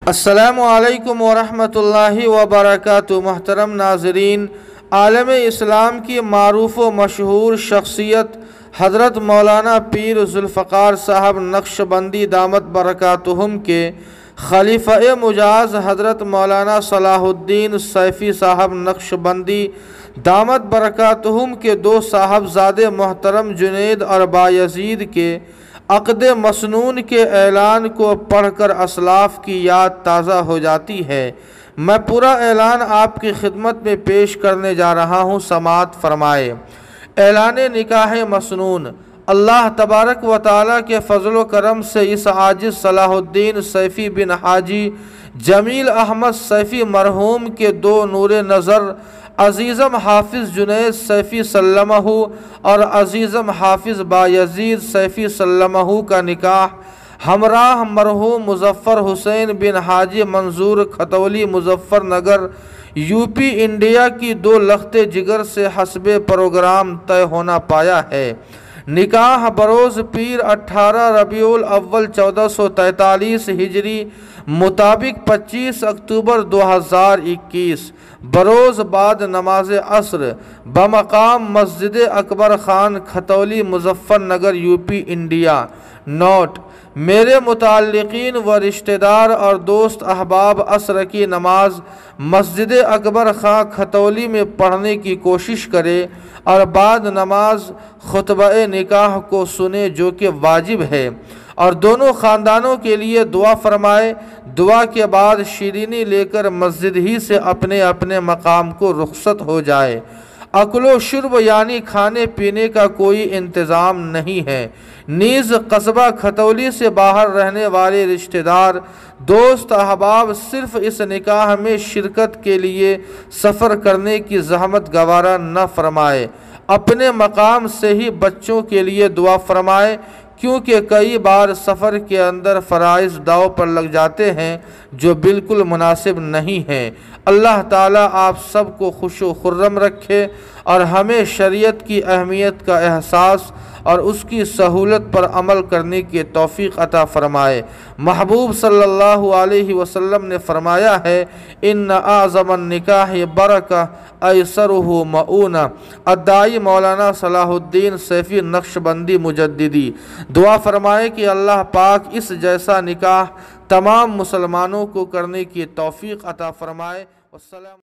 السلام علیکم ورحمۃ اللہ وبرکاتہ۔ محترم ناظرین، عالم اسلام کی معروف و مشہور شخصیت حضرت مولانا پیر ذوالفقار صاحب نقشبندی دامت برکاتہم کے خلیفہ مجاز حضرت مولانا صلاح الدین سیفی صاحب نقشبندی دامت برکاتہم کے دو صاحبزادے محترم جنید اور بایزید کے عقد مسنون کے اعلان کو پڑھ کر اسلاف کی یاد تازہ ہو جاتی ہے۔ میں پورا اعلان آپ کی خدمت میں پیش کرنے جا رہا ہوں، سماعت فرمائے۔ اعلان نکاح مسنون۔ اللہ تبارک و تعالیٰ کے فضل و کرم سے اس عاجز صلاح الدین سیفی بن حاجی جمیل احمد سیفی مرحوم کے دو نور نظر عزیزم حافظ جنید سیفی سلمہ اور عزیزم حافظ بایزید سیفی سلمہ کا نکاح ہمراہ مرحوم مظفر حسین بن Haji Manzoor Khatauli Muzaffar Nagar U P India کی دو لخت جگر سے حسب پروگرام طے ہونا پایا ہے۔ نکاح بروز پیر 18 ربیع الاول 1443 ہجری مطابق 25 اکتوبر 2021 بروز بعد نماز عصر بمقام مسجد Akbar Khan Khatauli Muzaffar Nagar U P India. Note: میرے متعلقین و رشتہ دار اور دوست احباب عصر کی نماز مسجد اکبر خان کھتولی میں پڑھنے کی کوشش کرے اور بعد نماز خطبہ نکاح کو سنے، جو کہ واجب ہے، اور دونوں خاندانوں کے لیے دعا فرمائے۔ دعا کے بعد شیرینی لے کر مسجد ہی سے اپنے اپنے مقام کو رخصت ہو جائے۔ اکل و شرب یعنی کھانے پینے کا کوئی انتظام نہیں ہے۔ نیز قصبہ کھتولی سے باہر رہنے والے رشتہ دار دوست احباب صرف اس نکاح میں شرکت کے لیے سفر کرنے کی زحمت گوارا نہ فرمائے، اپنے مقام سے ہی بچوں کے لیے دعا فرمائے، کیونکہ کئی بار سفر کے اندر فرائض داؤ پر لگ جاتے ہیں جو بالکل مناسب نہیں ہیں۔ اللہ تعالیٰ آپ سب کو خوش و خرم رکھے اور ہمیں شریعت کی اہمیت کا احساس اور اس کی سہولت پر عمل کرنے کی توفیق عطا فرمائے۔ محبوب صلی اللہ علیہ وسلم نے فرمایا ہے، ان اعظم النکاح برکہ ایسرہ مؤونہ۔ الداعی مولانا صلاح الدین سیفی نقشبندی مجددی۔ دعا فرمائے کہ اللہ پاک اس جیسا نکاح تمام مسلمانوں کو کرنے کی توفیق عطا فرمائے۔ والسلام